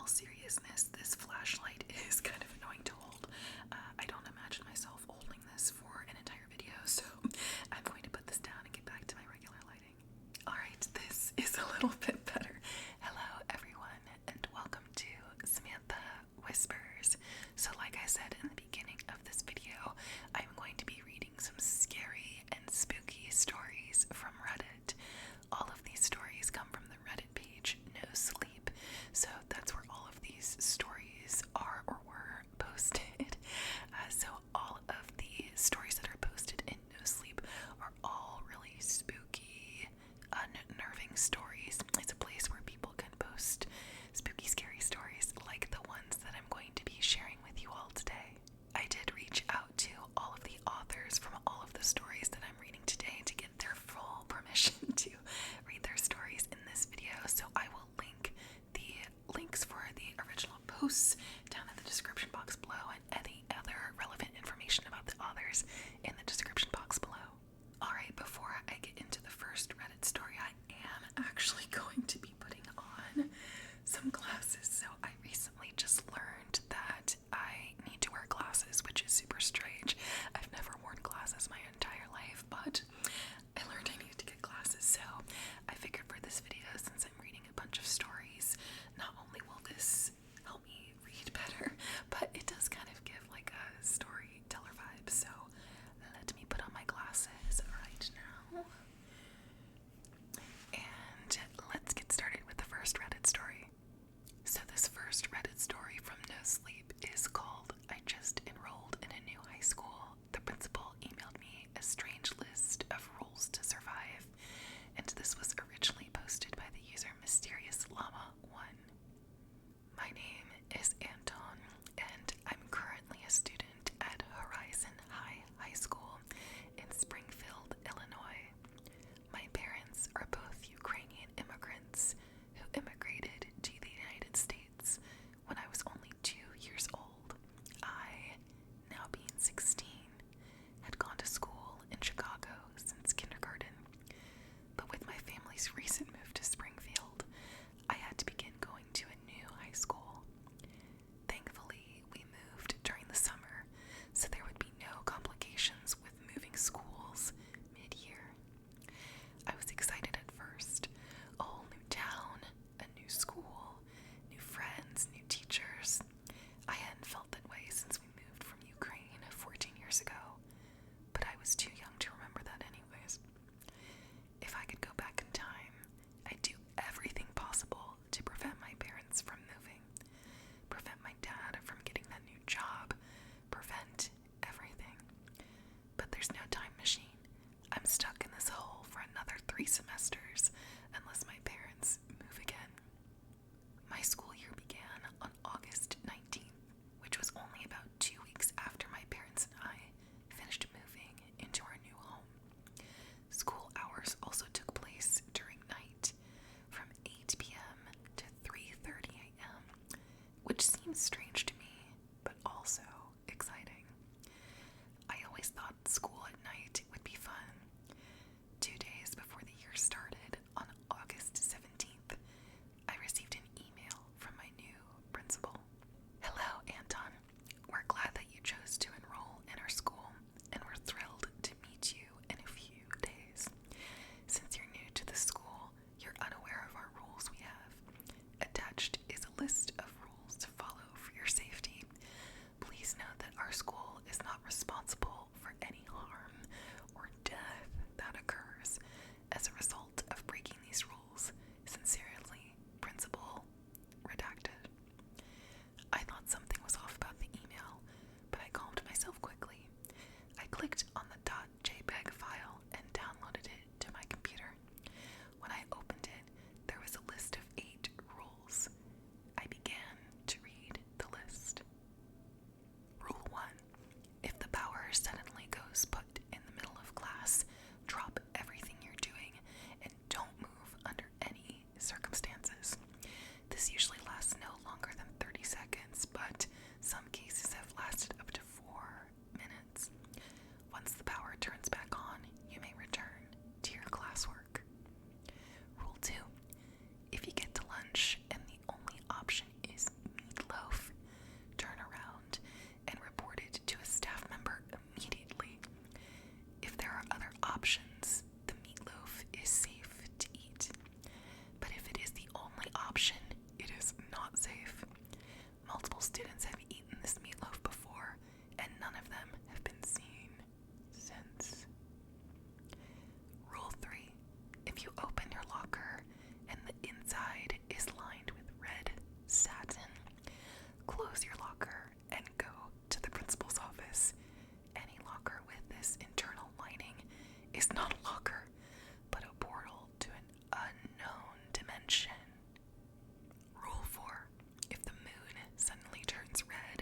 seriousness, this flashlight is kind of annoying to hold. I don't imagine myself holding this for an entire video, so I'm going to put this down and get back to my regular lighting. Alright, this is a little bit better. Hello everyone, and welcome to Samantha Whispers. So like I said in the beginning of this video, I'm going to be reading some scary and spooky stories from Reddit. All of these stories come from the Reddit page nosleep, so that's where all of these stories are or were posted. So all of the stories that are posted in nosleep are all really spooky, unnerving stories. It's a place where people can post spooky, scary stories like the ones that I'm going to be sharing with you all today. I did reach out to all of the authors from all of the stories that I'm reading today to get their full permission to read their stories in this video, so I will link the links for the original posts down in the description box below and any other relevant information about the authors in the description box below. Alright, before I get into the first Reddit story, I am actually going to be putting on some glasses. So I recently just learned that I need to wear glasses, which is super strange. I've never worn glasses my entire life, but I learned I needed to get glasses, so I figured for this video, since I'm reading a bunch of stories, not only will this help me read better, but it does kind of give like a storyteller vibe, so let me put on my glasses right now. And let's get started with the first Reddit story. So this first Reddit story from No Sleep is called I Just Enrolled in a New High School. The principal emailed me a strange list of rules to survive, and this was originally posted by the user Mysterious Llama 1. My name is Anton, and I'm currently a student at Horizon High School in Springfield, Illinois. My parents are both Ukrainian immigrants who immigrated to the United States when I was only 2 years old. I, now being 16, had gone to school in Chicago since kindergarten, but with my family's recent move to Springfield, I had to begin going to a new high school. Thankfully, we moved during the summer, so there would be no complications with moving schools mid-year. I was excited at first. A whole new town, a new school, new friends, new teachers. I hadn't felt that way since we moved from Ukraine 14 years ago, but I was too young to remember that anyways. If I could go back in time, I'd do everything possible to prevent my parents from moving, prevent my dad from getting that new job, prevent everything. But there's no time machine. I'm stuck in this hole for another 3 semesters unless my parents move again. My school year began on August 19th, which was only about 2 weeks after my parents and I finished moving into our new home. School hours also took place during night from 8 p.m. to 3:30 a.m., which seems strange to me, but also exciting. I always thought school at night would be fun. 2 days before the year started, on August 17th, I received an email from my new principal. Hello, Anton. We're glad that you chose to enroll in our school, and we're thrilled to meet you in a few days. Since you're new to the school, you're unaware of our rules we have. Attached is a list of rules to follow for your safety. multiple students have eaten this meatloaf before, and none of them have been seen since. Rule 3. If you open your locker and the inside is lined with red satin, close your locker and go to the principal's office. Any locker with this internal lining is not a locker, but a portal to an unknown dimension. Rule 4. If the moon suddenly turns red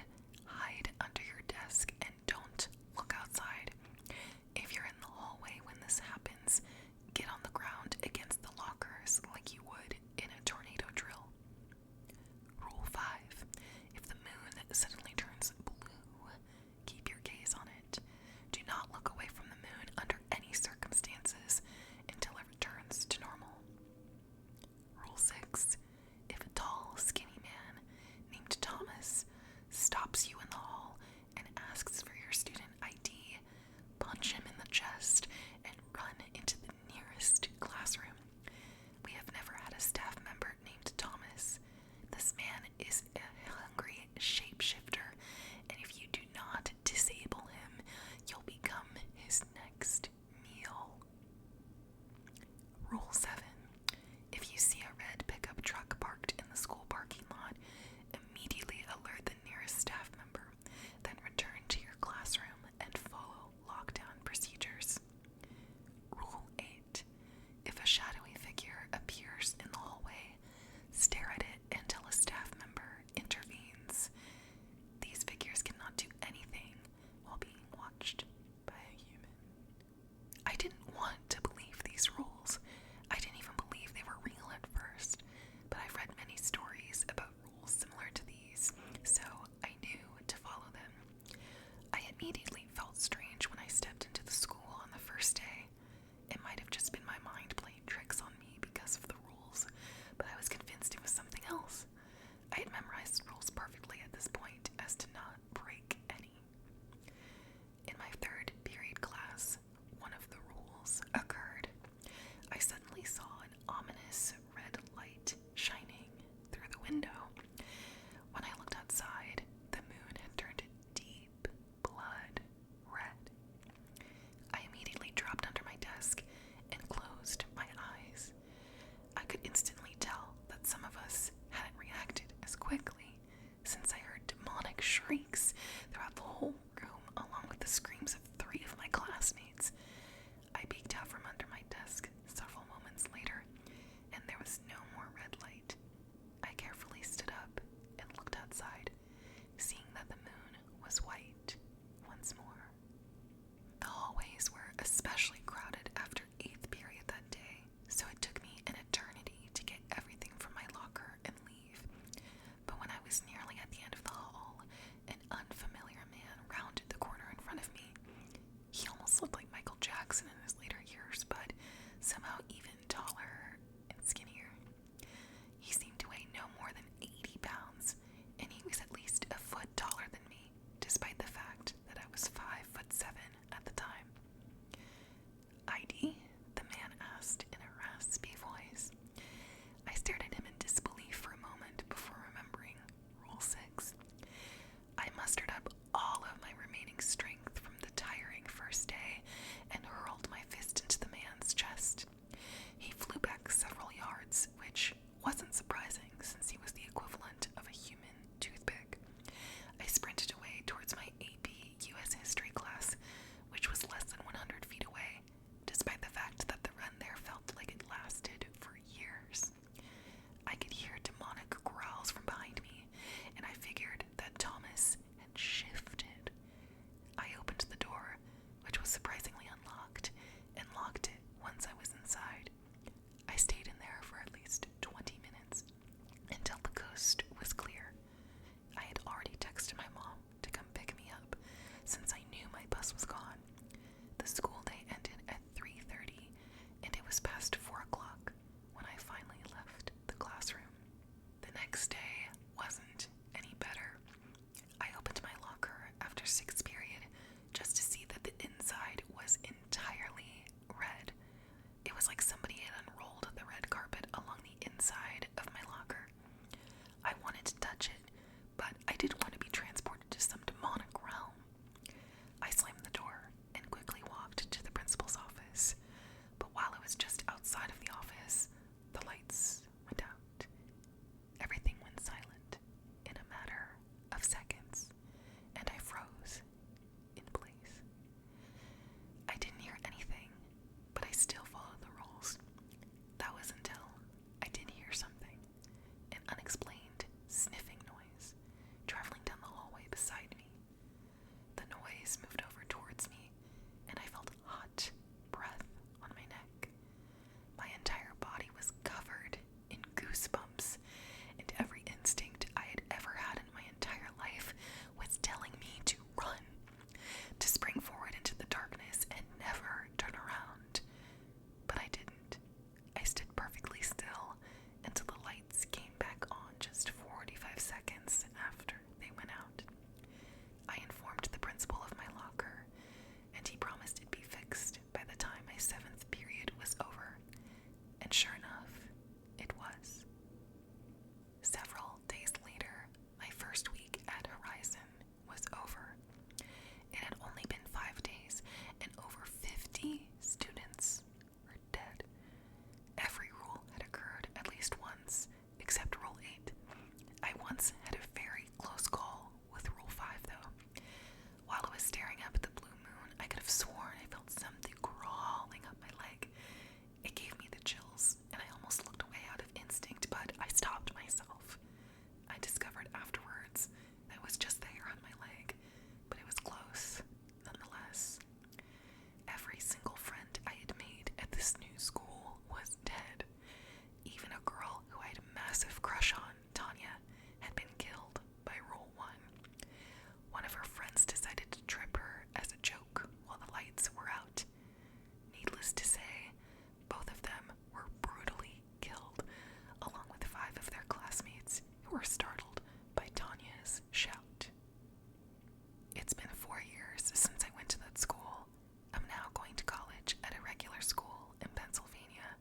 his shout. It's been 4 years since I went to that school. I'm now going to college at a regular school in Pennsylvania,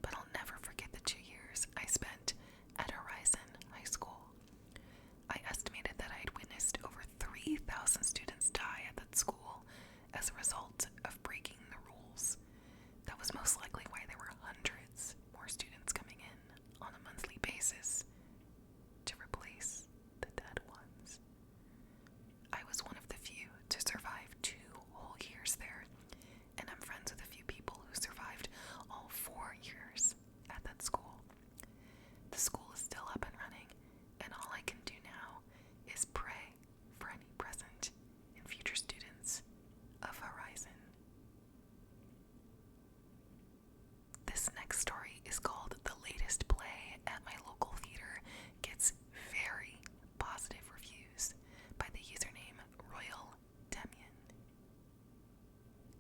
but I'll never forget the 2 years I spent at Horizon High School. I estimated that I had witnessed over 3,000 students die at that school as a result of breaking the rules. That was most likely why there were hundreds more students coming in on a monthly basis to replace the dead ones. I was one of the few to survive 2 whole years there, and I'm friends with a few people who survived all 4 years at that school. The school is still up and running, and all I can do now is pray for any present and future students of Horizon. This next story is called The Latest Play at My Local Theater Gets Very Positive Reviews by the username RoyalTemyin.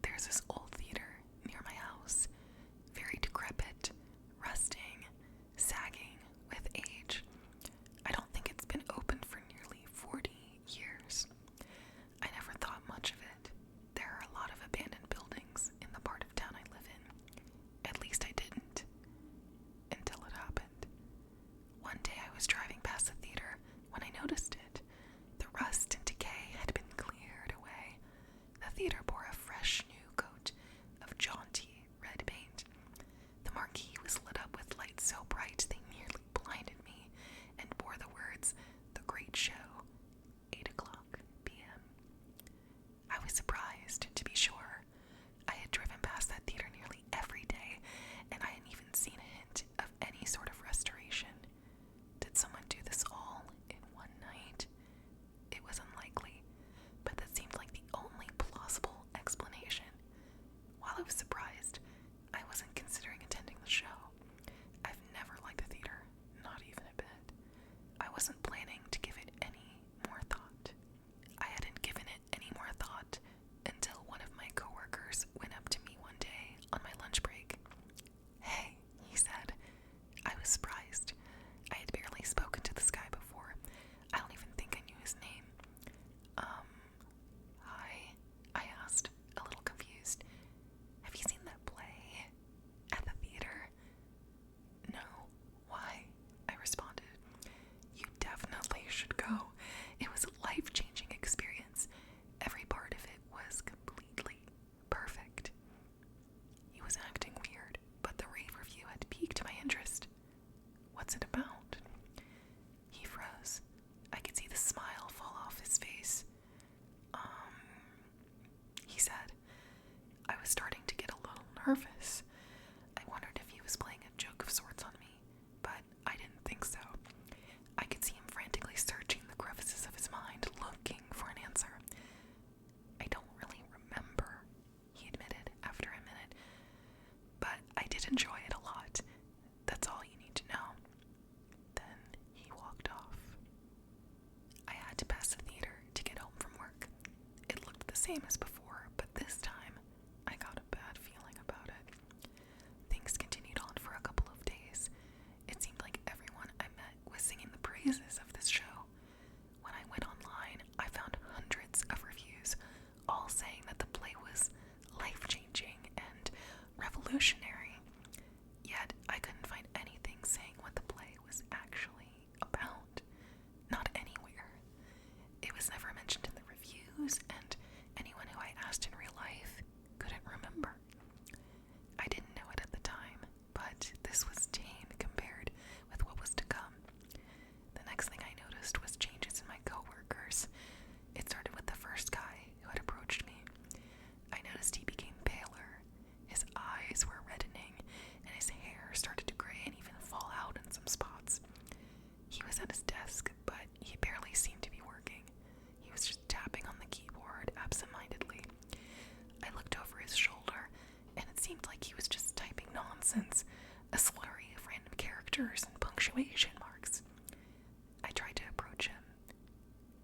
There's this old theater near my house, very decrepit, rusting, sagging with age. I don't think it's been open for nearly 40 years. I never thought much of it. There are a lot of abandoned buildings in the part of town I live in. At least I didn't, until it happened. One day I was driving past the theater when I noticed it. The rust and decay had been cleared away. The theater bore a fresh new coat of jaunty red paint. The marquee was lit up with lights so bright they nearly blinded me and bore the words, "The Great Show, 8 o'clock p.m. I was surprised, to be sure. I had driven past that theater nearly every day, and I hadn't even seen a hint of any sort of restoration. Did someone do this all in one night? It was unlikely, but that seemed like the only plausible explanation. While I was surprised, I wasn't considering attending the show. I've never liked the theater, not even a bit. I wasn't planning to give it any more thought. I hadn't given it any more thought until one of my coworkers went up to me one day on my lunch break. "Hey," he said. I was surprised. I had barely spoken to this guy before. I don't even think I knew his name. Hi, I asked, a little confused. "Have you seen that play at the theater?" "No. Why?" I responded. "You definitely should go. It was a life-changing experience. Every part of it was completely perfect." He was acting weird, but the rave review had piqued my interest. "What's it about?" He froze. I could see the smile fall off his face. He said. I was starting to get a little nervous. I wondered if he was playing a joke of sorts on me, but I didn't think so. I could see him frantically searching the crevices of his mind, looking for an answer. "I don't really remember," he admitted after a minute, "but I did enjoy it a lot. That's all you need to know." Then he walked off. I had to pass the theater to get home from work. It looked the same as before, but this time I got a bad feeling about it. Things continued on for a couple of days. It seemed like everyone I met was singing the praises of this show. When I went online, I found hundreds of reviews, all saying that the play was life-changing and revolutionary. Yet I couldn't find anything saying what the play was actually about. Not anywhere. It was never mentioned in the reviews, and anyone who I asked in real life couldn't remember. I didn't know it at the time, but this was tame compared with what was to come. The next thing I noticed was changes in my coworkers. It started with the first guy who had approached me. I noticed he became paler. His eyes were reddening, and his hair started to gray and even fall out in some spots. He was at his desk, but he barely seemed to be working. He was just tapping on the keyboard absentmindedly. I looked over his shoulder, and it seemed like he was just typing nonsense, a slurry of random characters and punctuation marks. I tried to approach him.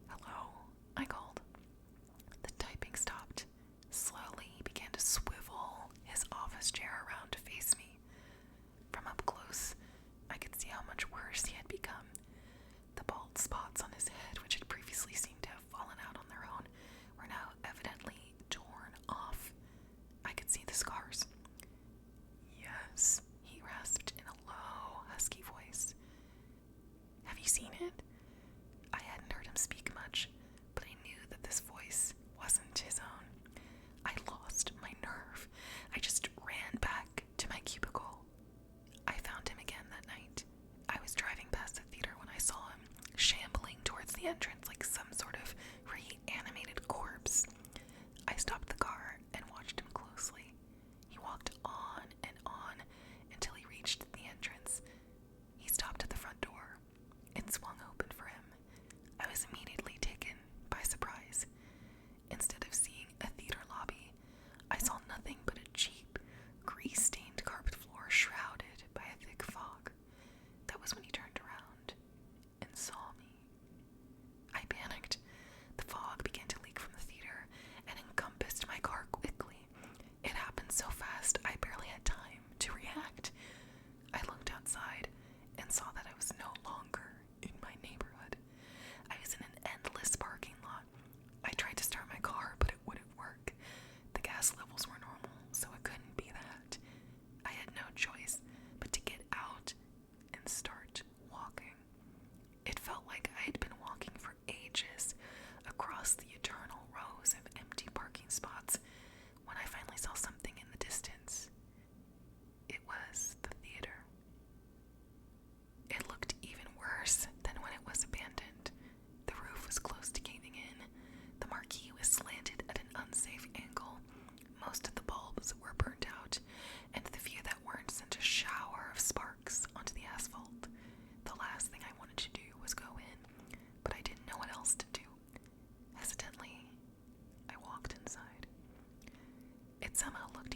"Hello," I called. The typing stopped. Slowly, he began to swivel his office chair around to face me. From up close, I could see how much worse he had become. The bald spots on his head, which had entrance like some sort of reanimated corpse. I stopped the car and watched him closely. He walked on and on until he reached the entrance. He stopped at the front door. It swung open for him. I was immediately taken by surprise. Instead of seeing a theater lobby, I saw nothing but a cheap, grease-stained carpet floor shrouded by a thick fog. That was when he turned around and saw me. I panicked. The fog began to leak from the theater and encompassed my car quickly. It happened so fast I barely had time to react. I looked outside and saw that I was no longer in my neighborhood. I was in an endless parking lot. I tried to start my car, but it wouldn't work. The gas levels were normal, so it couldn't be that. I had no choice but to get out and start walking. It felt like I had been walking for ages across the eternal rows of empty parking spots when I finally saw something in the distance. It was the theater. It looked even worse than when it was abandoned. The roof was close to caving in. The marquee was slanted at an unsafe angle. Most of the bulbs were burnt out, and the few that weren't sent a shower of sparks onto the asphalt. The last thing I wanted to do was go in, but I didn't know what else to do. Hesitantly, I walked inside. It somehow looked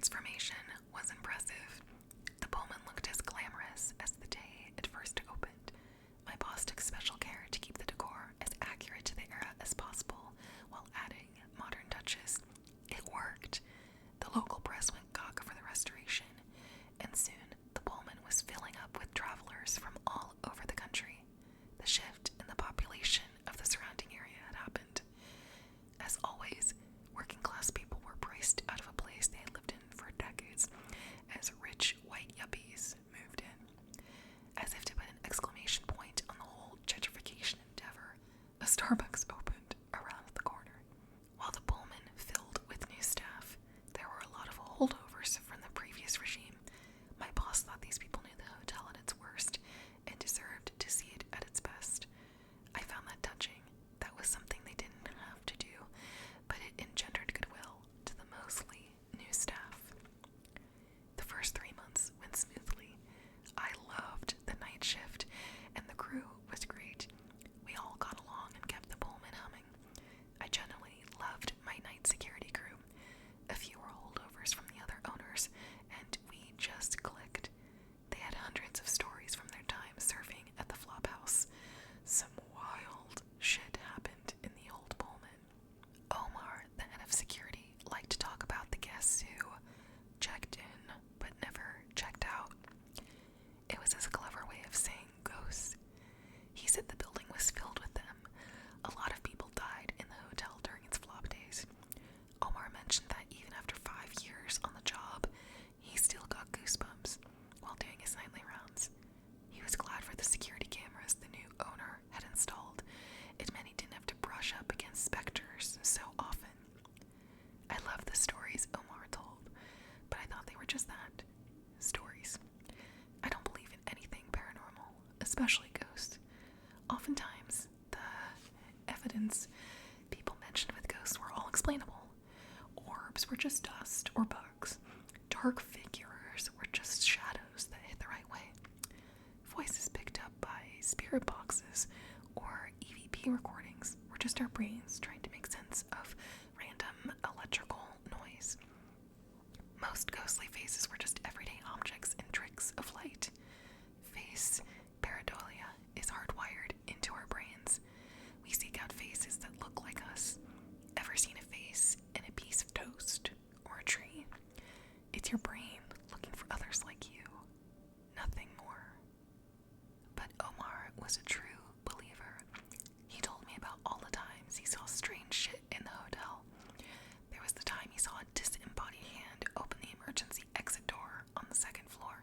transformation was impressive. The Pullman looked as glamorous as the day it first opened. My boss took special care to keep the decor as accurate to the era as possible while adding modern touches. It worked. The local press went gaga for the restoration, and soon the Pullman was filling up with travelers from all over the country. The shift in the population of the surrounding area had happened. As always, working class people were priced out of a place they had lived in for decades as rich white yuppies moved in. As if to put an exclamation point on the whole gentrification endeavor, a Starbucks opened around the corner. While the Pullman filled with new staff, there were a lot of holdovers from the previous regime. My boss thought these people knew the hotel at its worst and deserved to see it at its best. I found that touching. That was something they didn't have to do, but it engendered goodwill to the mostly new staff. The first 3 months went smoothly. I loved the night shift, and the crew was great. We all got along and kept the Pullman humming. I generally loved my night security crew. A few were holdovers from the other owners, and we just clicked. They had hundreds of stories from their time surfing at the Flophouse. Some wild shit happened in the old Pullman. Omar, the head of security, liked to talk about the guests who checked in but never checked out. It was his clever way of saying ghosts. He said the building was filled with them. A lot of people died in the hotel during its flop days. Omar mentioned that even after 5 years on the job, he still got goosebumps while doing his nightly rounds. He was glad for the security cameras the new owner had installed. It meant he didn't have to brush up against specters so often. I loved the stories Omar told, but I thought they were just that. Stories. I don't believe in anything paranormal, especially ghosts. Oftentimes, the evidence people mentioned with ghosts were all explainable. Orbs were just dust or bugs. Dark figures were just shadows that hit the right way. Voices picked up by spirit boxes or EVP recordings were just our brains trying to make sense of random electrical noise. Most ghostly faces were just everyday objects and tricks of light. Face pareidolia is hardwired into our brains. We seek out faces that look like us. Ever seen a face in a piece of toast or a tree? It's your brain looking for others like you. Nothing more. But Omar was a true believer. He told me about all the times he saw strange shit in the hotel. There was the time he saw a disembodied hand open the emergency exit door on the 2nd floor,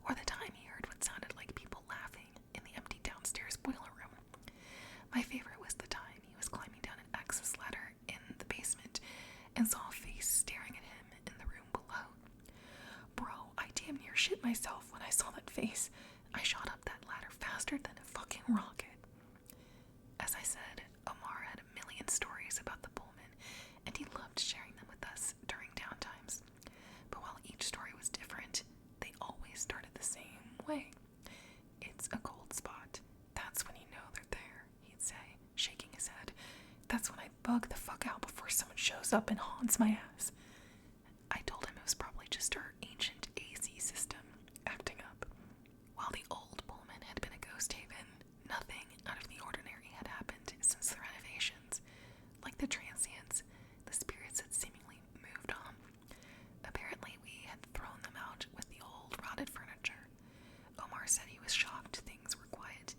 or the time he heard what sounded like people laughing in the empty downstairs boiler room. My favorite was the time he was climbing down an access ladder in the basement and saw a face staring at him in the room below. Bro, I damn near shit myself when I saw that face. I shot up that ladder faster than a fucking rocket. As I said, Omar had a million stories about the Pullman, and he loved sharing them with us during downtimes. But while each story was different, they always started the same way. It's a cold spot. That's when you know they're there, he'd say, shaking his head. That's when I bug the fuck out before someone shows up and haunts my ass. I told him it was probably just our ancient AC system acting up. While the old Pullman had been a ghost haven, nothing out of the ordinary had happened since the renovations. Like the transients, the spirits had seemingly moved on. Apparently, we had thrown them out with the old rotted furniture. Omar said he was shocked things were quiet,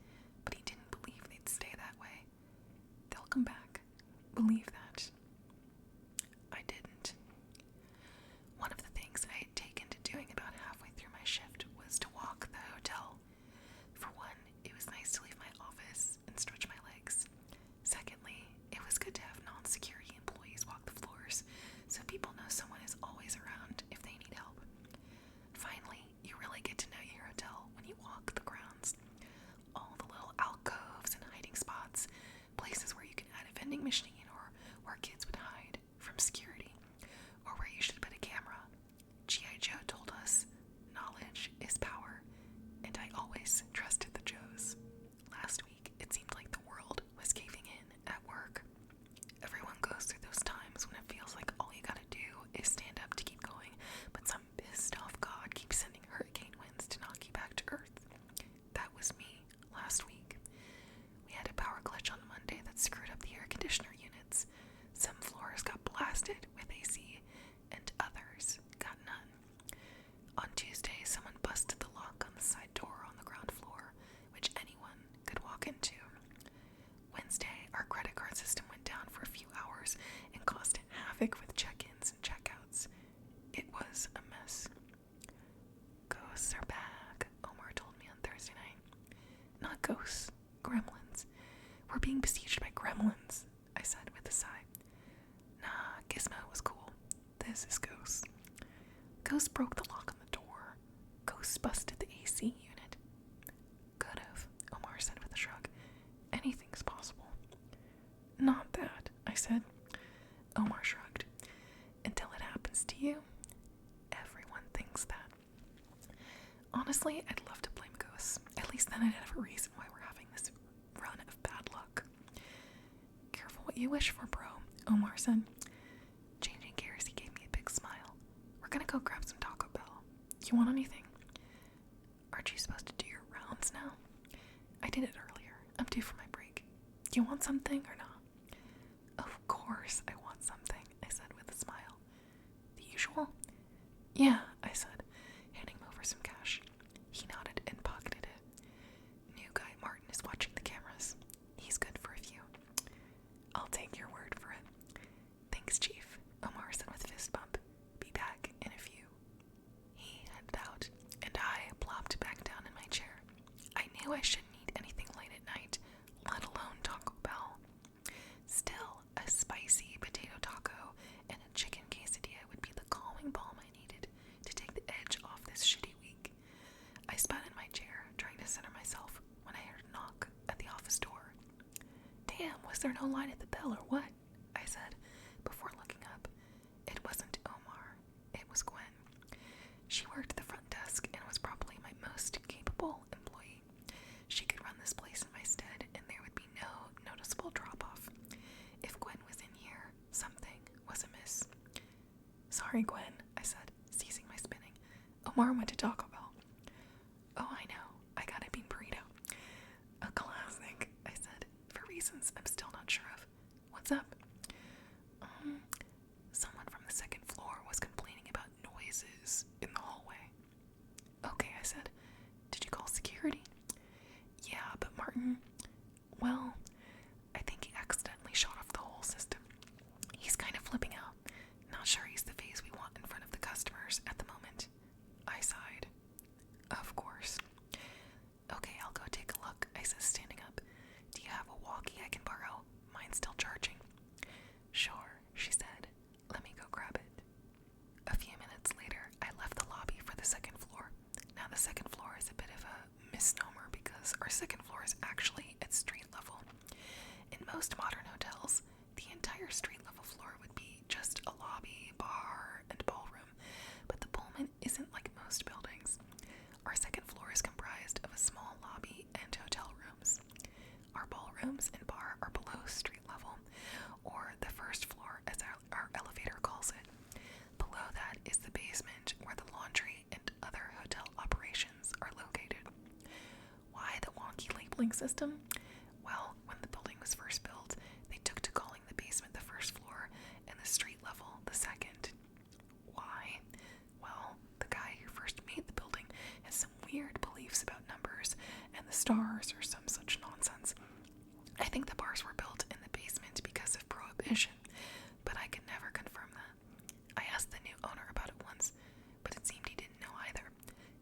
but he didn't believe they'd stay that way. They'll come back. Believe that. I didn't. One of the things I had taken to doing about halfway through my shift was to walk the hotel. For one, it was nice to leave my office and stretch my legs. Secondly, it was good to have non-security employees walk the floors, so people know someone is always around if they need help. Finally, you really get to know your hotel when you walk the grounds. All the little alcoves and hiding spots, places where you can add a vending machine or Ghosts. Gremlins. We're being besieged by gremlins, I said with a sigh. Nah, Gizmo was cool. This is Ghosts. Ghosts broke the lock on the door. Ghosts busted the AC unit. Could've, Omar said with a shrug. Anything's possible. Not that, I said. Omar shrugged. Until it happens to you, everyone thinks that. Honestly, I'd love to blame ghosts. At least then I'd have a reason why we're having this run of bad luck. Careful what you wish for, bro, Omar said. Changing gears, he gave me a big smile. We're gonna go grab some Taco Bell. You want anything? Aren't you supposed to do your rounds now? I did it earlier. I'm due for my break. Do you want something or not? Of course I want something, I said with a smile. The usual? Yeah, I said, handing him over some cash. He nodded and pocketed it. New guy Martin is watching the cameras. He's good for a few. I'll take your word for it. Thanks, Chief, Omar said with a fist bump. Be back in a few. He headed out, and I plopped back down in my chair. I knew I shouldn't eat anything late at night, let alone Taco Bell. Still, a spicy potato taco and a chicken quesadilla would be the calming balm I needed to take the edge off this shitty week. I spat in my chair, trying to center myself, when I heard a knock at the office door. Damn, was there no line at the bell or what? I said, before looking up. It wasn't Omar. It was Gwen. She worked the front desk and was probably my most capable employee. She could run this place in my stead, and there would be no noticeable drop-off. If Gwen was in here, something was amiss. Sorry, Gwen, I said, ceasing my spinning. Omar went to Taco Bell. Oh, I know. I got a bean burrito. A classic, I said, for reasons I'm still not sure of. What's up? Someone from the second floor was complaining about noises in the hallway. Okay, I said. Did you call security? Yeah, but Martin, well, I think he accidentally shot off the whole system. He's kind of flipping out. Not sure he's the face we want in front of the customers at the moment. I sighed. Of course. Okay, I'll go take a look, I said, standing up. Do you have a walkie I can borrow? Mine's still charging. Sure, she said. Let me go grab it. A few minutes later, I left the lobby for the second floor. Now, the second floor is a bit of a misnomer because our second floor is actually at street level. In most modern hotels, the entire street level floor would be just a lobby, bar, and ballroom, but the Pullman isn't like most buildings. Our second floor is comprised of a small lobby and hotel rooms. Our ballrooms and bar are below street level, or the first floor as our elevator calls it. Below that is the basement where the laundry and other hotel operations are located. Why the wonky labeling system? Well, when the building was first built, they took to calling the basement the first floor and the street level the second. Why? Well, the guy who first made the building has some weird beliefs about numbers and the stars or some such nonsense. I think the bars were built in the basement because of prohibition, but I could never confirm that. I asked the new owner about it once, but it seemed he didn't know either.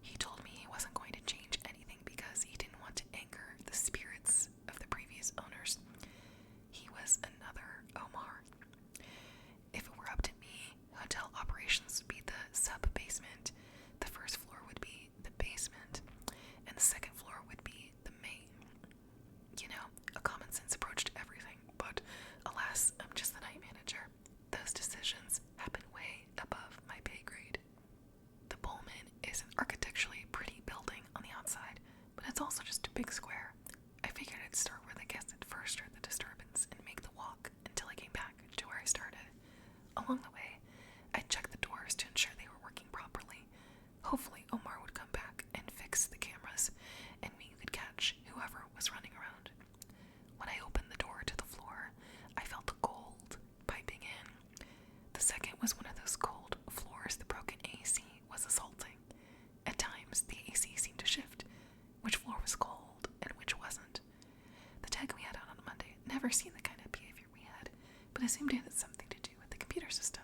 He told me he wasn't going to change anything because he didn't want to anger the spirits of the previous owners. He was another Omar. If it were up to me, hotel operations would be the sub-basement, the first floor would be the basement, and the second floor would be the main. You know, a common sense approach to everything, but alas, I'm just the night manager. Those decisions happen way above my pay grade. The Pullman is an architecturally pretty building on the outside, but it's also just a big square. I figured I'd start where the guests at first heard the disturbance and make the walk until I came back to where I started. Along the way, I checked the doors to ensure they were working properly. Hopefully Omar would come back and fix the cameras, and we could catch whoever was running around. When I opened the door to the floor, I felt the cold piping in. The second was one of those cold floors the broken AC was assaulting. At times, the AC seemed to shift, which floor was cold and which wasn't. The tech we had out on Monday had never seen the kind of behavior we had, but assumed it had something to do with the computer system.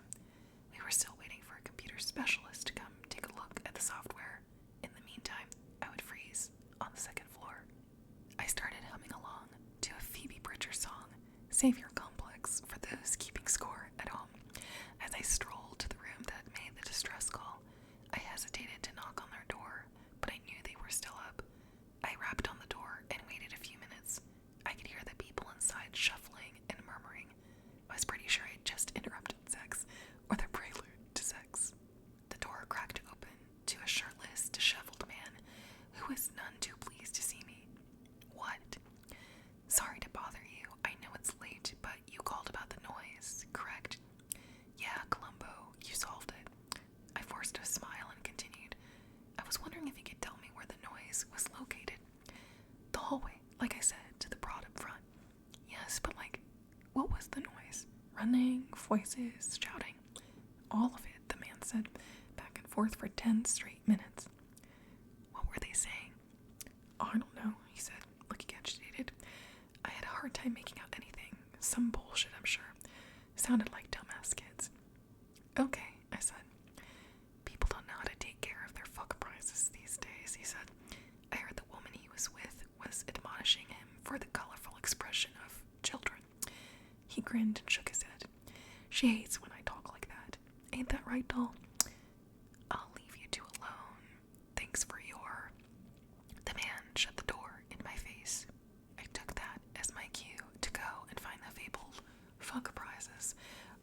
We were still waiting for a computer specialist to come take a look at the software. In the meantime, I would freeze on the second floor. I hesitated to knock on their door, but I knew they were still up. I rapped on the door and waited a few minutes. I could hear the people inside shuffling and murmuring. I was pretty sure I'd just interrupted sex, or the prelude to sex. The door cracked open to a shirtless, disheveled man who was none too pleased to see me. "What?" "Sorry to bother you. I know it's late, but you called about the noise, correct?" "Yeah, Columbo, you solved it." I forced a smile and continued. "I was wondering if you could tell me where the noise was located." "The hallway, like I said, to the broad up front." "Yes, but what was the noise? Running, voices, shouting?" "All of it," the man said, back and forth for 10 straight minutes. "What were they saying?" "Oh, I don't know," he said, looking agitated. "I had a hard time making out anything. Some bullshit, I'm sure. Sounded like dumbass kids." "Okay," I said. "People don't know how to take care of their fuck prizes these days," he said. I heard the woman he was with was admonishing him for the colorful expression of children. He grinned and shook his head. "She hates when I talk like that. Ain't that right, doll?" "I'll leave you two alone. Thanks for your..." The man shut the door in my face. I took that as my cue to go and find the fabled fuck prizes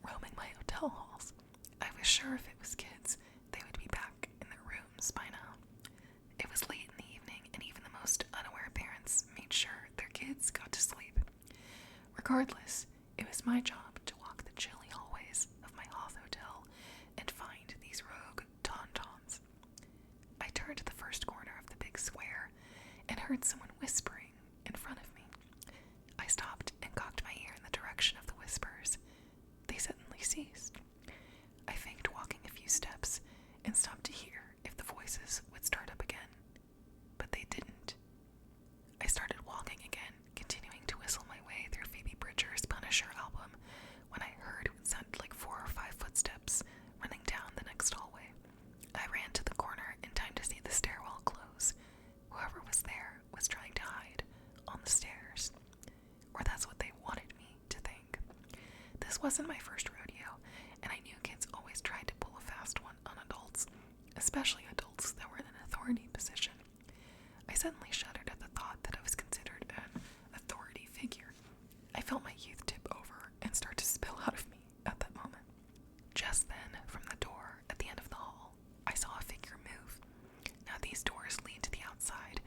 roaming my hotel halls. I was sure if it was kids, they would be back in their rooms by now. It was late in the evening, and even the most unaware parents made sure their kids got to sleep. Regardless, it was my job to walk the chilly hallways of my Hoth hotel and find these rogue tauntauns. I turned to the first corner of the big square and heard someone whispering in front of me. I stopped and cocked my ear in the direction of the whispers. They suddenly ceased. I faked walking a few steps and stopped to hear if the voices would start up again, but they didn't. I started walking again, continuing to whistle my way through Phoebe Bridgers' Punisher album, when I heard what sounded like 4 or 5 footsteps running down the next hallway. I ran to the corner in time to see the stairwell close. Whoever was there was trying to hide on the stairs. Or that's what they wanted me to think. This wasn't my first rodeo, and I knew kids always tried to pull a fast one on adults, especially adults that were in an authority position. I suddenly shuddered at the thought that I was considered an authority figure. I felt my youth tip over and start to spill out of me at that moment. Just then, from the door at the end of the hall, I saw a figure move. Now these doors lead to the outside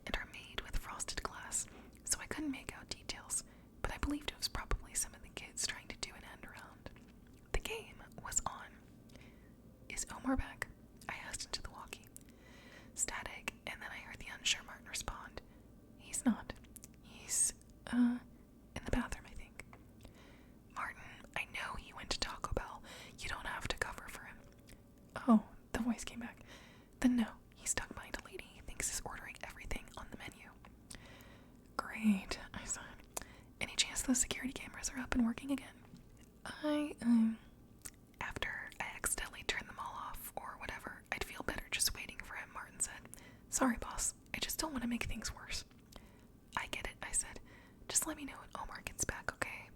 and are made with frosted glass, so I couldn't make out details, but I believed it was probably some of the kids trying to do an end around. The game was on. "Is Omar back?" I asked into the walkie. Static, and then I heard the unsure Martin respond. "He's not. He's, in the bathroom, I think." "Martin, I know he went to Taco Bell. You don't have to cover for him." "Oh," the voice came back. "Then no, he's stuck behind a lady he thinks is ordering everything on the menu." "Great," I sighed. "Any chance the security cameras are up and working again?" After I accidentally turned them all off, or whatever, I'd feel better just waiting for him," Martin said. "Sorry, boss. I just don't want to make things worse." "I get it," I said. "Just let me know when Omar gets back, okay?"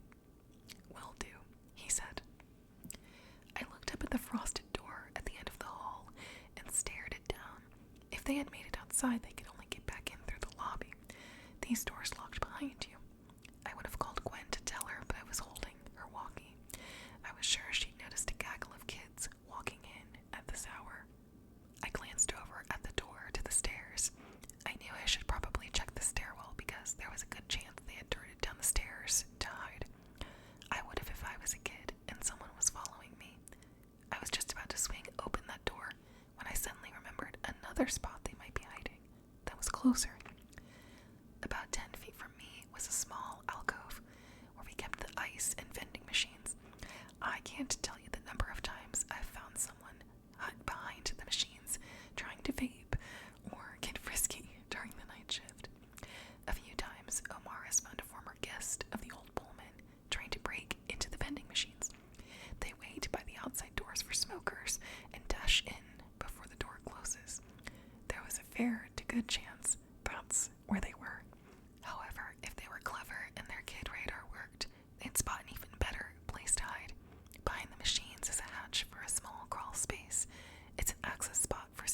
"Will do," he said. I looked up at the frosted door at the end of the hall and stared it down. If they had made it outside, they could only get back in through the lobby. These doors locked behind you. I would have called Gwen to tell her, but I was holding her walkie. I was sure she'd noticed a gaggle of kids walking in at this hour. I glanced over at the door to the stairs. I knew I should probably check the stairwell because there was a good chance they had darted down the stairs to hide. I would have if I was a kid and someone was following me. I was just about to swing open that door when I suddenly remembered another spot they might be hiding that was closer. About 10 feet from me was a small alcove where we kept the ice and vending machines. I can't tell you the number of times I've found someone behind the machines trying to vape or get frisky during the night shift. A few times, Omar has found a former guest of the old Pullman trying to break into the vending machines. They wait by the outside doors for smokers and dash in before the door closes. There was a fair to good chance that's where they were. However, if they were clever and their kid radar worked, they'd spot an even better place to hide. Behind the machines is a hatch for a small crawl space. It's an access spot for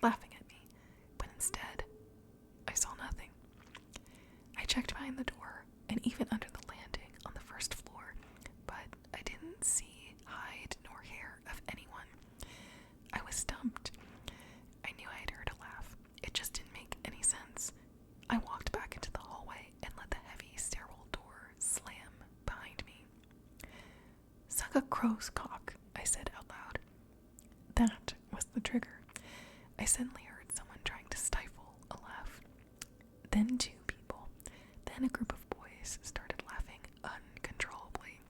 laughing at me, but instead, I saw nothing. I checked behind the door and even under the landing on the first floor, but I didn't see hide nor hair of anyone. I was stumped. I knew I had heard a laugh. It just didn't make any sense. I walked back into the hallway and let the heavy stairwell door slam behind me. "Suck a crow's cock," I said out loud. That was the trigger. I suddenly heard someone trying to stifle a laugh. Then two people. Then a group of boys started laughing uncontrollably.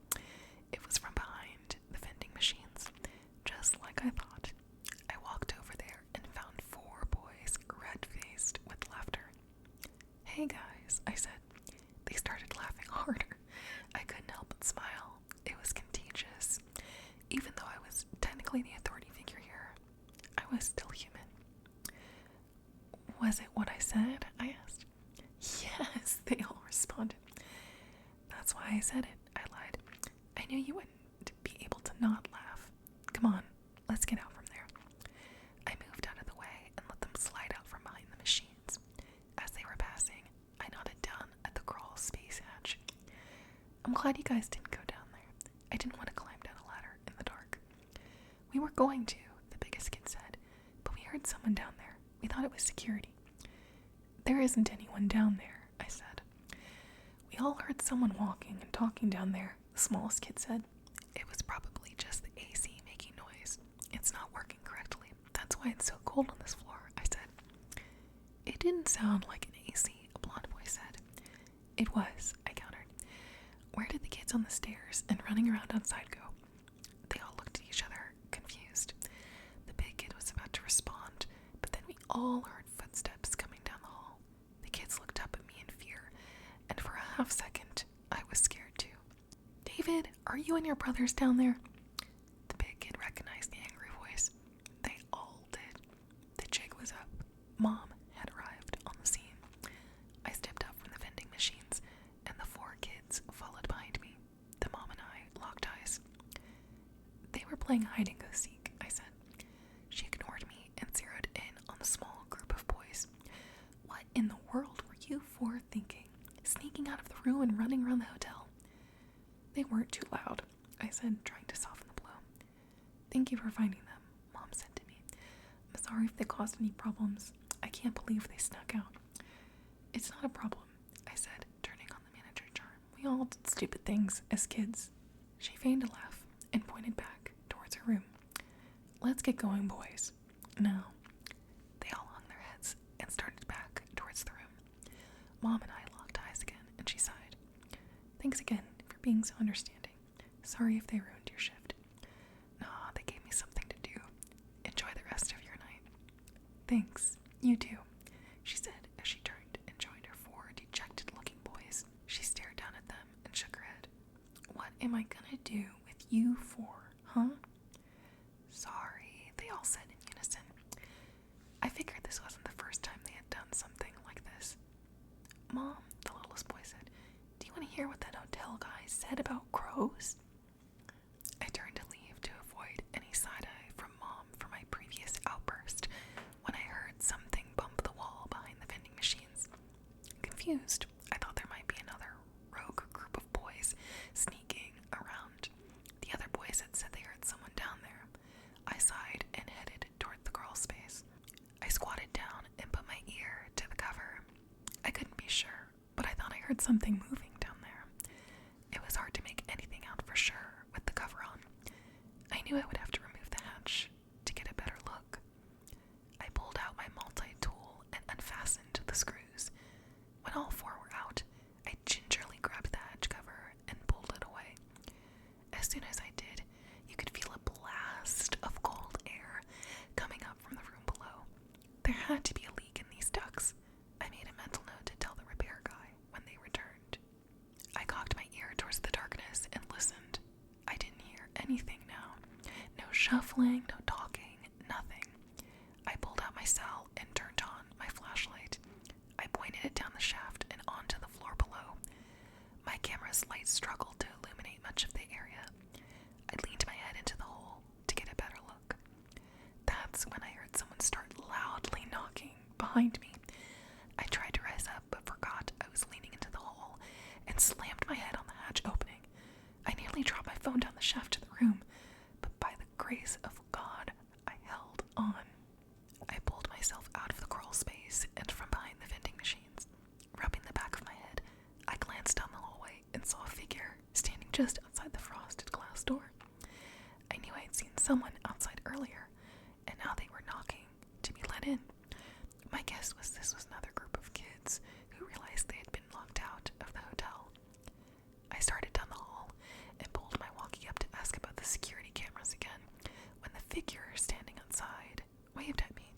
It was from behind the vending machines, just like I thought. I walked over there and found 4 boys red-faced with laughter. "Hey guys," I said. They started laughing harder. I couldn't help but smile. It was contagious. Even though I was technically the authority figure here, I was still human. "Was it what I said?" I asked. "Yes," they all responded. "That's why I said it," I lied. "I knew you wouldn't be able to not laugh. Come on, let's get out from there." I moved out of the way and let them slide out from behind the machines. As they were passing, I nodded down at the crawl space hatch. "I'm glad you guys didn't go down there. I didn't want to climb down a ladder in the dark." "We were going to," the biggest kid said, "but we heard someone down there. We thought it was security." "There isn't anyone down there," I said. "We all heard someone walking and talking down there," the smallest kid said. "It was probably just the AC making noise. It's not working correctly. That's why it's so cold on this floor," I said. "It didn't sound like an AC," a blonde boy said. "It was," I countered. "Where did the kids on the stairs and running around outside go?" They all looked at each other, confused. The big kid was about to respond, but then we all heard footsteps coming down the hall. The kids looked up at me in fear, and for a half second, I was scared too. "David, are you and your brothers down there?" The big kid recognized the angry voice. They all did. The jig was up. Mom had arrived on the scene. I stepped up from the vending machines, and the 4 kids followed behind me. The mom and I locked eyes. "They were playing hide-and-go-seek," I said. She ignored me and zeroed in on the small group of boys. "What in the world were you 4 thinking? Sneaking out of the room and running around the hotel?" "They weren't too loud," I said, trying to soften the blow. "Thank you for finding them," Mom said to me. "I'm sorry if they caused any problems. I can't believe they snuck out." "It's not a problem," I said, turning on the manager charm. "We all did stupid things as kids." She feigned a laugh and pointed back towards her room. "Let's get going, boys. Now." They all hung their heads and started back towards the room. Mom and I locked eyes again, and she sighed. "Thanks again for being so understanding. Sorry if they ruined your shift." "Nah, they gave me something to do. Enjoy the rest of your night." "Thanks. You too," she said as she turned and joined her 4 dejected-looking boys. She stared down at them and shook her head. "What am I gonna do with you 4, huh?" "Sorry," they all said in unison. I figured this wasn't the first time they had done something like this. "Mom," the littlest boy said, "do you want to hear what that hotel guy said about crows?" I turned to leave to avoid any side-eye from Mom for my previous outburst when I heard something bump the wall behind the vending machines. Confused, I thought there might be another rogue group of boys sneaking around. The other boys had said they heard someone down there. I sighed and headed toward the crawl space. I squatted down and put my ear to the cover. I couldn't be sure, but I thought I heard something moving down there. It was hard to make anything out for sure with the cover on. I knew I would have to remove the hatch to get a better look. I pulled out my multi-tool and unfastened the screws. When all 4 were out, I gingerly grabbed the hatch cover and pulled it away. As soon as I did, you could feel a blast of cold air coming up from the room below. There had to be a leak in these ducts. I made a mental note to tell the repair guy when they returned. I cocked my ear towards the darkness and listened. I didn't hear anything now. No shuffling, no talking, nothing. I pulled out my cell and turned on my flashlight. I pointed it down the shaft and onto the floor below. My camera's light struggled to illuminate much of the area. I leaned my head into the hole to get a better look. That's when I heard someone start loudly behind me. I tried to rise up, but forgot I was leaning into the hole and slammed my head on the hatch opening. I nearly dropped my phone down the shaft to the room, but by the grace of God, I held on. I pulled myself out of the crawl space and from behind the vending machines. Rubbing the back of my head, I glanced down the hallway and saw a figure standing just outside the frosted glass door. I knew I had seen someone outside earlier, and now they were knocking to be let in. My guess was this was another group of kids who realized they had been locked out of the hotel. I started down the hall and pulled my walkie up to ask about the security cameras again, when the figure standing outside waved at me.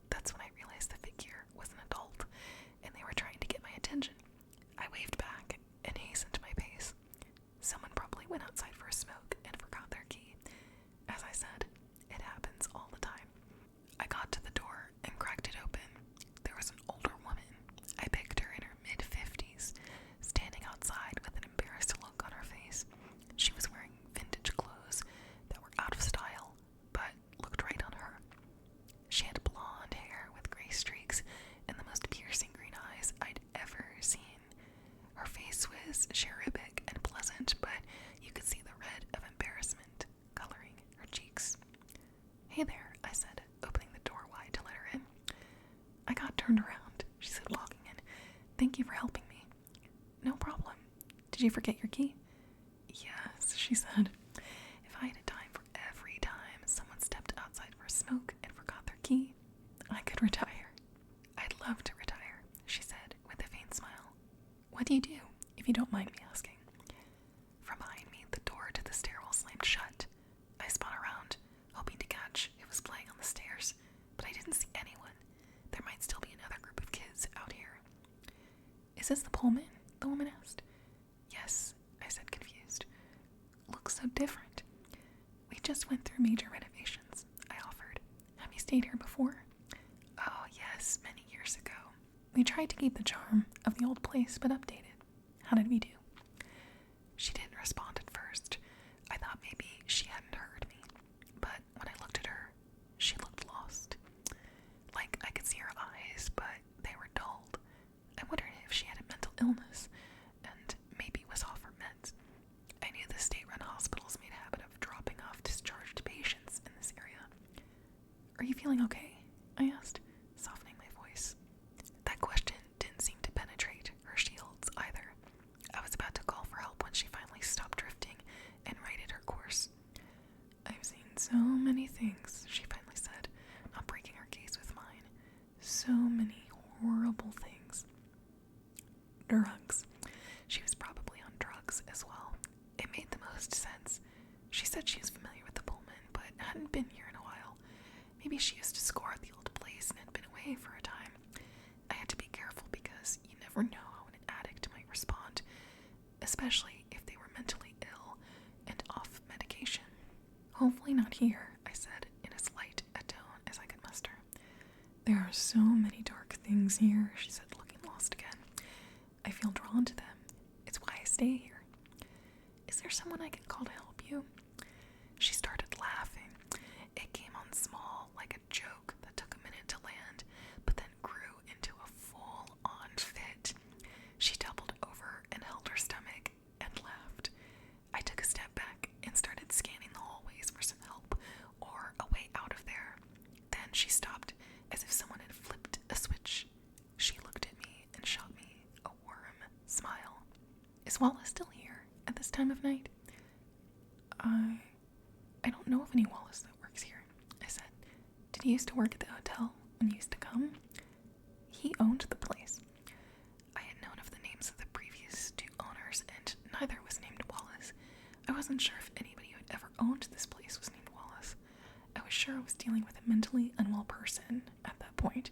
That's when I realized the figure was an adult, and they were trying to get my attention. I waved back and hastened to my pace. Someone probably went outside for a smoke and forgot their key. As I said, it happens all the time. I got to the door and cracked it open. There was an older woman. I picked her in her mid-50s, standing outside with an embarrassed look on her face. She was wearing vintage clothes that were out of style, but looked right on her. She had blonde hair with gray streaks and the most piercing green eyes I'd ever seen. Her face was cherubic and pleasant, but you could see the red of embarrassment coloring her cheeks. "Hey there," I said, opening the door wide to let her in. "I got turned around," she said, walking in. "Thank you for helping me." "No problem. Did you forget your key?" "Yes," she said. If I had a dime for every time someone stepped outside for a smoke and forgot their key, I could retire. "I'd love to retire," she said with a faint smile. "What do you do, if you don't mind me asking?" From behind me, the door to the stairwell slammed shut. I spun around, hoping to catch who was playing on the stairs, but I didn't see anyone. There might still be another group of kids out here. "Is this the Pullman?" the woman asked. "Yes," I said, confused. "Looks so different." "We just went through major renovations," I offered. "Have you stayed here before?" "Oh, yes, many years ago. We tried to keep the charm of the old place, but updated. How did we do?" She didn't respond at first. I thought maybe she hadn't heard me, but when I looked at her, she looked lost. Like I could see her eyes, but they were dulled. I wondered if she had a mental illness, and maybe was off her meds. I knew the state-run hospitals made a habit of dropping off discharged patients in this area. "Are you feeling okay?" I asked, softening my voice. That question didn't seem to penetrate her shields either. I was about to call for help when she finally stopped drifting and righted her course. "I've seen so many things," she finally said, not breaking her gaze with mine. "So many horrible things." Drugs. She was probably on drugs as well. It made the most sense. She said she was familiar with the Pullman, but hadn't been here in a while. Maybe she used to score at the old place and had been away for a time. I had to be careful because you never know how an addict might respond, especially if they were mentally ill and off medication. "Hopefully not here," I said in as light a tone as I could muster. "There are so many dark things here," she said, looking lost again. "I feel drawn to them. It's why I stay here." "Is there someone I can call to help you?" She started laughing. It came on small, like a joke that took a minute to land, but then grew into a full-on fit. She doubled over and held her stomach and laughed. I took a step back and started scanning the hallways for some help or a way out of there. Then she stopped, as if someone had flipped a switch. She looked at me and shot me a worm smile. "Is Wallace still here at this time of night?" I don't know of any Wallace that works here," I said. "Did he used to work at the hotel when you used to come?" "He owned the place." I had known of the names of the previous two owners, and neither was named Wallace. I wasn't sure if anybody who had ever owned this place was named Wallace. I was sure I was dealing with a mentally unwell person at that point.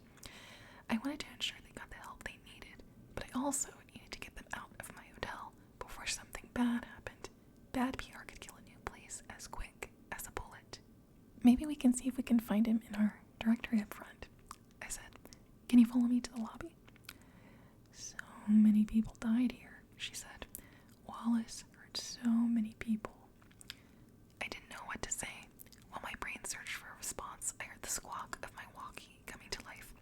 I wanted to ensure they got the help they needed, but I also needed to get them out of my hotel before something bad happened. Bad PR could kill a new place as quick as a bullet. "Maybe we can see if we can find him in our directory up front," I said. "Can you follow me to the lobby?" "So many people died here," she said. "Wallace hurt so many people." I didn't know what to say. While my brain searched for a response, I heard the squawk of my walkie coming to life.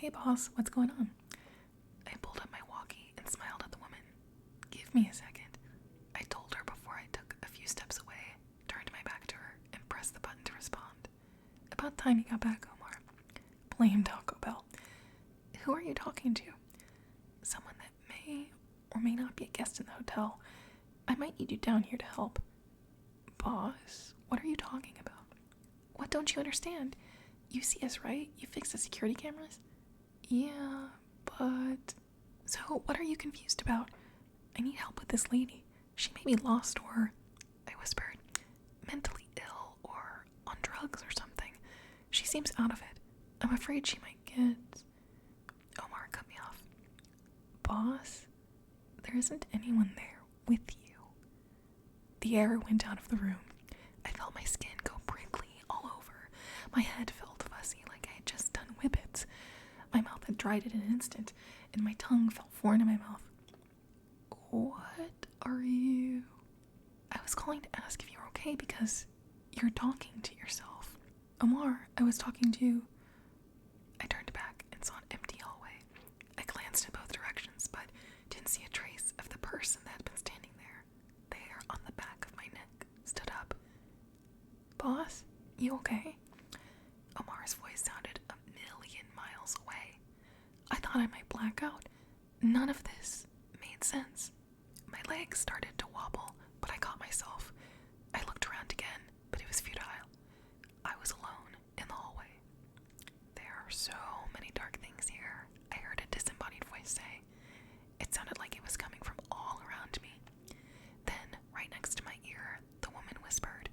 Hey boss, what's going on? I pulled up my walkie and smiled at the woman. Give me a second. I told her before I took a few steps away, turned my back to her, and pressed the button to respond. About time you got back, Omar. Blame Taco Bell. Who are you talking to? Someone that may or may not be a guest in the hotel. I might need you down here to help. Boss, what are you talking about? What don't you understand? You see us, right? You fix the security cameras? Yeah, but... So, what are you confused about? I need help with this lady. She may be lost or... I whispered. Mentally ill or on drugs or something. She seems out of it. I'm afraid she might get... Omar cut me off. Boss, there isn't anyone there with you. The air went out of the room. I felt my skin go prickly all over. My head felt fuzzy like I had just done whippets. My mouth had dried in an instant, and my tongue felt foreign in my mouth. What are you... I was calling to ask if you were okay because you're talking to yourself. Omar, I was talking to... I turned back and saw an empty hallway. I glanced in both directions, but didn't see a trace of the person that had been standing there. The hair on the back of my neck stood up. Boss, you okay? Omar's voice sounded a million miles away. I thought I might black out. None of this made sense. My legs started to wobble, but I caught myself. I looked around again, but it was futile. I was alone in the hallway. There are so many dark things here, I heard a disembodied voice say. It sounded like it was coming from all around me. Then, right next to my ear, the woman whispered,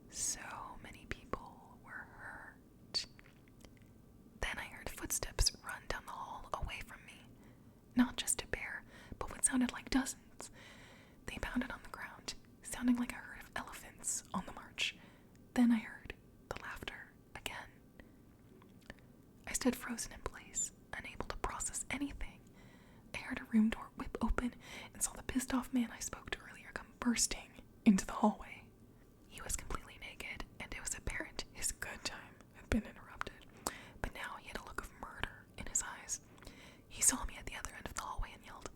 so many people were hurt. Then I heard footsteps run down the hall away from me. Not just a pair, but what sounded like dozens. They pounded on the ground, sounding like a herd of elephants on the march. Then I heard the laughter again. I stood frozen in place, unable to process anything. I heard a room door whip open and saw the pissed off man I spoke to earlier come bursting into the hallway. He was completely naked, and it was apparent his good time had been interrupted. But now he had a look of murder in his eyes. He saw me at the other end of the hallway and yelled,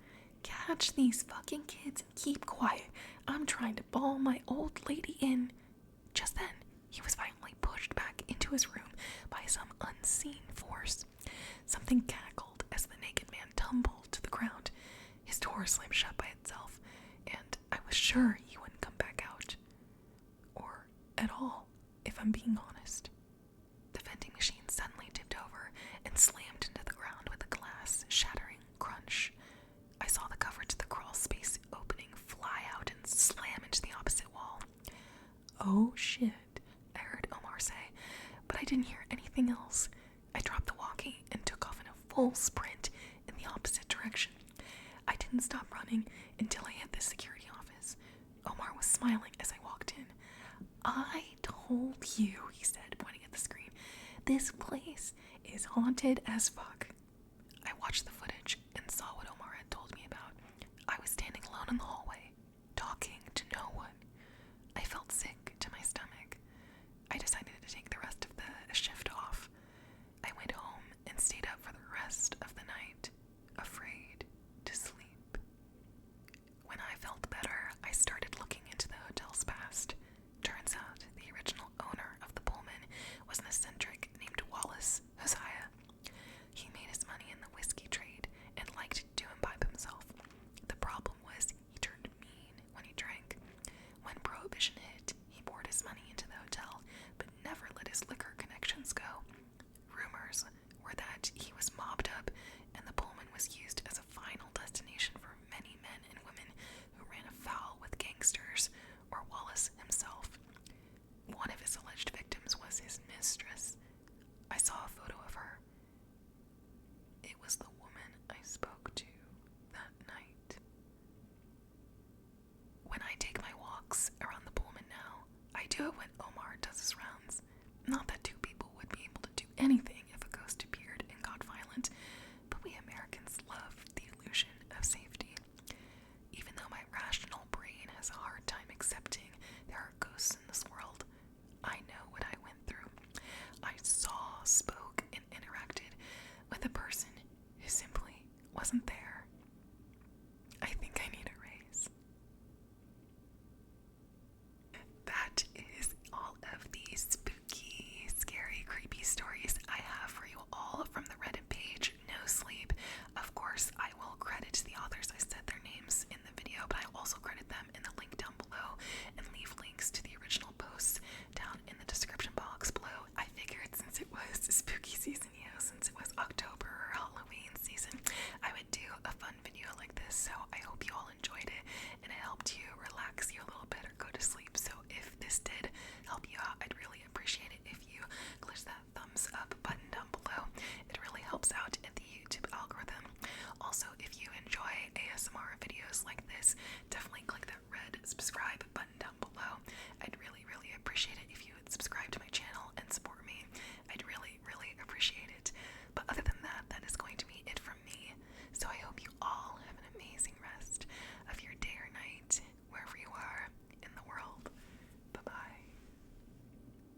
"Catch these fucking kids and keep quiet. I'm trying to ball my old lady in." Just then, he was violently pushed back into his room by some unseen force. Something cackled as the naked man tumbled to the ground. His door slammed shut by itself, and I was sure he wouldn't come back out. Or at all, if I'm being honest. The vending machine suddenly tipped over and slammed into the ground with a glass shattering crunch. I saw the cover to the crawl space opening fly out and slam into the opposite wall. Oh shit, I heard Omar say, but I didn't hear anything else. I dropped the walkie and took off in a full sprint in the opposite direction. I didn't stop running until I hit the security office. Omar was smiling as I walked in. I told you, he said, pointing at the screen. This place is haunted as fuck. I watched the footage and saw what Omar had told me about. I was standing alone in the hallway, talking to no one. I felt sick to my stomach. I decided to take the rest of the shift off. I went home and stayed up for the rest of the night, afraid to sleep. When I felt better, I started looking into the hotel's past. Turns out the original owner of the Pullman was an eccentric named Wallace Hosea. He made his money in the whiskey trade and liked to imbibe himself. The problem was he turned mean when he drank. When Prohibition hit, he poured his money into the hotel, but never let his liquor connections go. Rumors were that he was mobbed up, and the Pullman was used as a final destination for many men and women who ran afoul with gangsters or Wallace himself. One of his alleged victims was his mistress. I saw a photo of her. It was the woman I spoke to that night. When I take my walks around the Pullman now, I do it when Omar does his rounds. Not that two people would be able to do anything if a ghost appeared and got violent, but we Americans love the illusion of safety. Even though my rational brain has a hard time accepting there are ghosts in this world, I know what I went through. I saw, spoke, and interacted with a person guys. Definitely click that red subscribe button down below. I'd really, really appreciate it